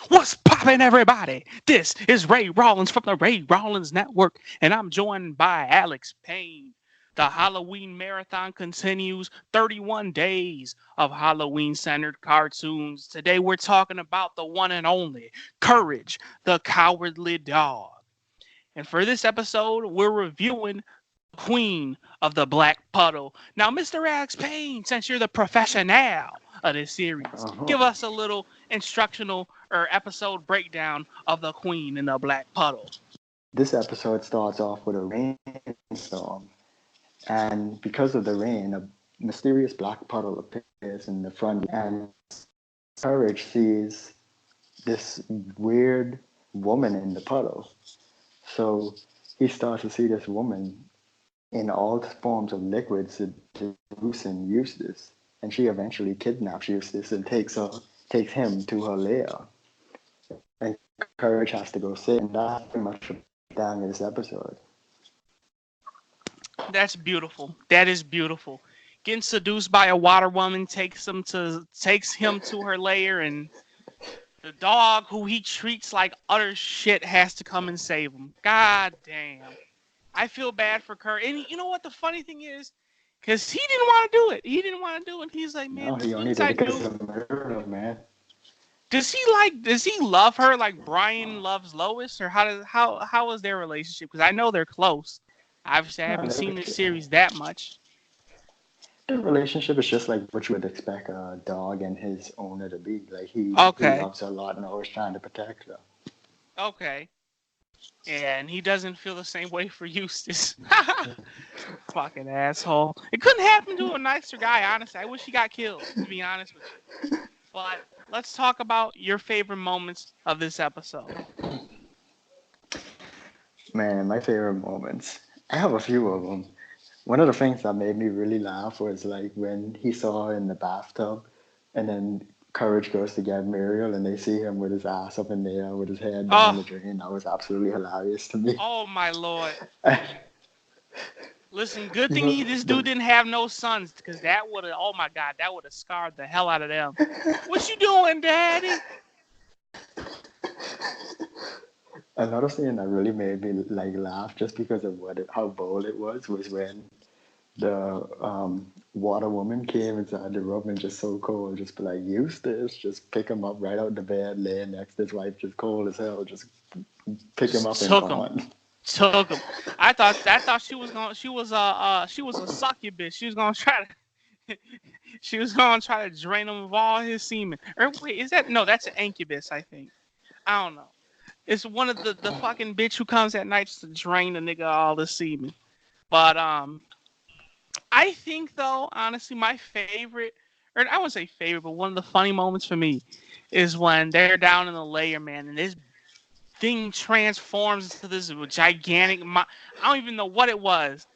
What's poppin', everybody? This is Ray Rawlins from the Ray Rawlins Network, and I'm joined by Alex Payne. The Halloween marathon continues, 31 days of Halloween centered cartoons. Today we're talking about the one and only Courage, the Cowardly Dog. And for this episode, we're reviewing Queen of the Black Puddle. Now, Mr. Alex Payne, since you're the professional of this series, Uh-huh. give us a little instructional or episode breakdown of the Queen in the Black Puddle. This episode starts off with a rainstorm, and because of the rain, a mysterious black puddle appears in the front, and Courage sees this weird woman in the puddle. So he starts to see this woman in all forms of liquid seducing Eustace, and she eventually kidnaps Eustace and takes him to her lair. And Courage has to go save, and that's pretty much down in this episode. That's beautiful. That is beautiful. Getting seduced by a water woman takes him to her lair, and the dog who he treats like utter shit has to come and save him. God damn. I feel bad for Kurt. And you know what the funny thing is? Because he didn't want to do it. He didn't want to do it. He's like, No, man, the he only things did I it because do. of Myrtle, man. Does he love her like Brian loves Lois? Or how is their relationship? Because I know they're close. Obviously, I No, haven't seen this series that much. the relationship is just like what you would expect a dog and his owner to be. Like he Okay. loves her a lot and always trying to protect her. Okay. And he doesn't feel the same way for Eustace. Fucking asshole. It couldn't happen to a nicer guy, honestly. I wish he got killed, to be honest with you. But let's talk about your favorite moments of this episode. Man, my favorite moments. I have a few of them. One of the things that made me really laugh was like when he saw her in the bathtub, and then Courage goes to get Muriel, and they see him with his ass up in the air with his head down the Oh, drain. That was absolutely hilarious to me. oh my lord. Listen, good You thing know, this dude the didn't have no sons, because that would have, oh my god, that would have scarred the hell out of them. What you doing, daddy? another scene that really made me like laugh just because of how bold it was when the water woman came inside the room and just so cold, just be like, Eustace, just pick him up right out the bed, laying next to his wife, just cold as hell, just pick him up Just and took him. gone. Took him. I thought she was a succubus. She was gonna try to she was gonna try to drain him of all his semen. Or wait, is that no? That's an incubus, I think. I don't know. It's one of the fucking bitch who comes at night just to drain the nigga all the semen. But I think though, honestly, my favorite, or I wouldn't say favorite, but one of the funny moments for me is when they're down in the layer, man, and this thing transforms into this gigantic. I don't even know what it was,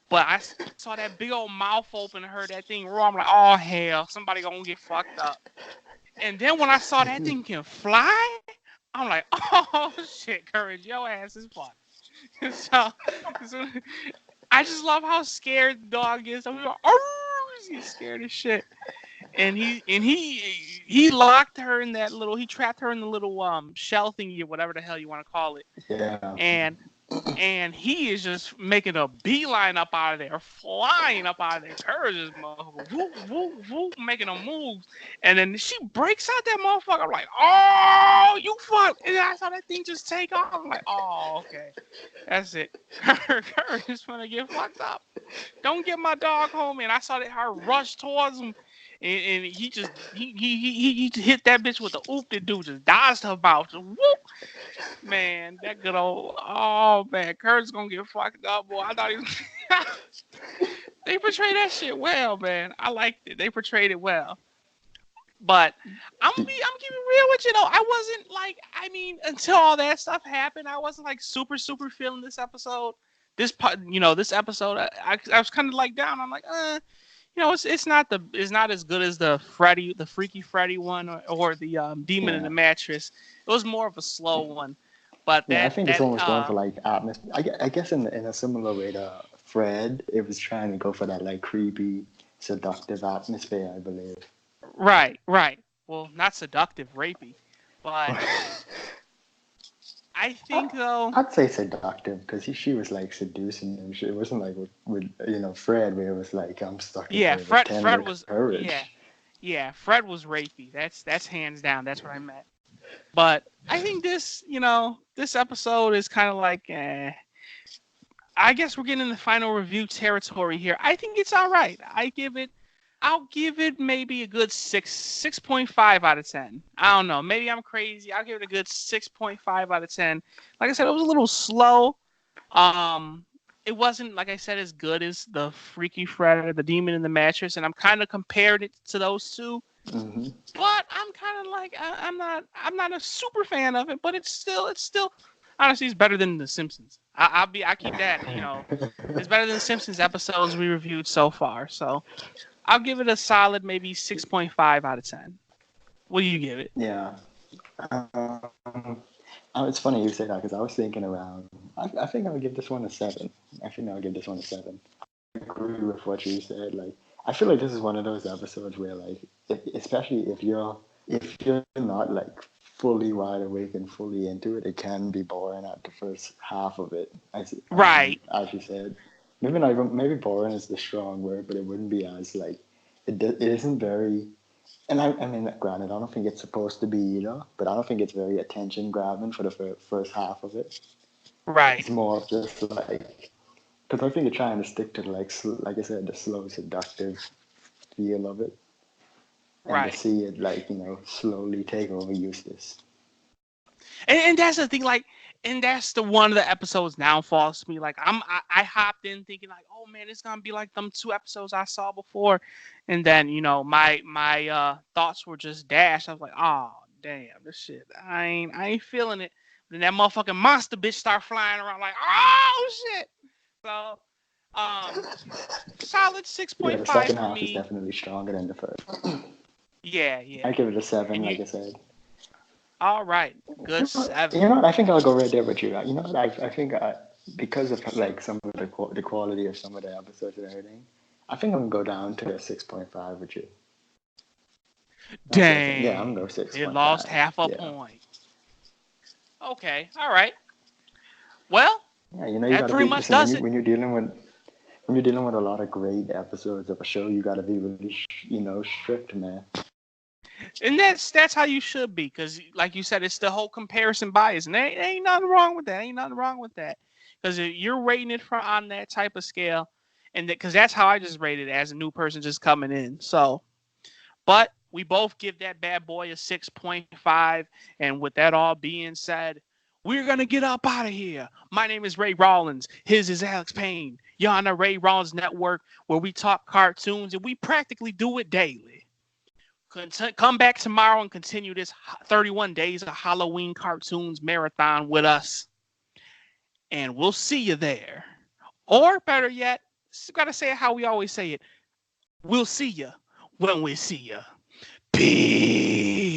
but I saw that big old mouth open and heard that thing roar. I'm like, oh hell, somebody gonna get fucked up. And then when I saw that thing can fly, I'm like, oh shit, Courage, your ass is fucked. so I just love how scared the dog is. I'm like, oh, he's scared as shit. And he locked her in that little. He trapped her in the little shell thingy or whatever the hell you want to call it. Yeah. And he is just making a beeline up out of there, flying up out of there. Courage is motherfucker, whoop whoop whoop, making a move, and then she breaks out that motherfucker. I'm like, oh, you fuck! And I saw that thing just take off. I'm like, oh, okay, that's it. Courage is gonna get fucked up. Don't get my dog home. And I saw that her rush towards him. And he just he hit that bitch with the oop the dude just dodged her mouth. Just whoop. Man, that good old man, Kurt's gonna get fucked up, boy. I thought he was they portrayed that shit well, man. I liked it. They portrayed it well. But I'm keeping real with you though. I wasn't like until all that stuff happened, I wasn't like super feeling this episode. This episode, I was kind of like down. I'm like, it's not as good as the Freaky Freddy one or the Demon in Yeah. the Mattress. It was more of a slow one, but Yeah, I think it's almost going for like atmosphere. I guess in a similar way to Fred, it was trying to go for that like creepy, seductive atmosphere, I believe. right. Well, not seductive, rapey. But I think though, I'd say seductive because she was like seducing him. It wasn't like with Fred where it was like I'm stuck in yeah, her. It was Fred tender was courage. Fred was rapey. That's hands down. That's what I meant. But I think this episode is kind of like, I guess we're getting in the final review territory here. I think it's all right. I'll give it maybe a good 6.5 out of 10. I don't know. Maybe I'm crazy. I'll give it a good 6.5 out of 10. Like I said, it was a little slow. It wasn't, like I said, as good as the Freaky Fred, the Demon in the Mattress, and I'm kind of compared it to those two. Mm-hmm. But I'm kind of like, I'm not a super fan of it, but it's still honestly, it's better than The Simpsons. I keep that, it's better than the Simpsons episodes we reviewed so far. So I'll give it a solid maybe 6.5 out of 10. What do you give it? Yeah. It's funny you say that because I was thinking around. I think I'll give this one a 7. I think I'll give this one a 7. I agree with what you said. Like, I feel like this is one of those episodes where, like, especially if you're not like fully wide awake and fully into it, it can be boring at the first half of it. Right. As you said, maybe boring is the strong word, but it wouldn't be as like it isn't very. And I mean, granted, I don't think it's supposed to be either, but I don't think it's very attention grabbing for the first half of it. Right. It's more of just like, because I think you're trying to stick to like I said, the slow, seductive feel of it, and to Right. see it like slowly take over Eustace. And that's the thing, like, and that's the one of the episodes downfalls to me. Like, I hopped in thinking like, oh man, it's gonna be like them 2 episodes I saw before, and then my thoughts were just dashed. I was like, oh damn, this shit, I ain't feeling it. Then that motherfucking monster bitch start flying around like, oh shit. So, solid six Yeah, point the five second for half is me. definitely stronger than the first. Yeah, I yeah. give it a 7, And you, like I said. all right, good You 7. know what? I think I'll go right there with you. You know what? I think because of like some of the quality of some of the episodes and everything, I think I'm gonna go down to the 6.5 with you. Yeah, I'm gonna go Dang, it lost 6.5. half a Yeah. point. Okay, all right. Well, Yeah, you that gotta pretty be. much Listen, does it. when you're dealing with a lot of great episodes of a show, you gotta be really strict, man. And that's how you should be, because like you said, it's the whole comparison bias, and there ain't nothing wrong with that. Ain't nothing wrong with that, because you're rating it on that type of scale, and because that's how I just rated it as a new person just coming in. So, but we both give that bad boy a 6.5, and with that all being said, we're gonna get up out of here. My name is Ray Rawlins. His is Alex Payne. You're on the Ray Rawlins Network, where we talk cartoons, and we practically do it daily. Come back tomorrow and continue this 31 days of Halloween cartoons marathon with us. And we'll see you there. Or better yet, gotta say it how we always say it. We'll see you when we see you. Peace.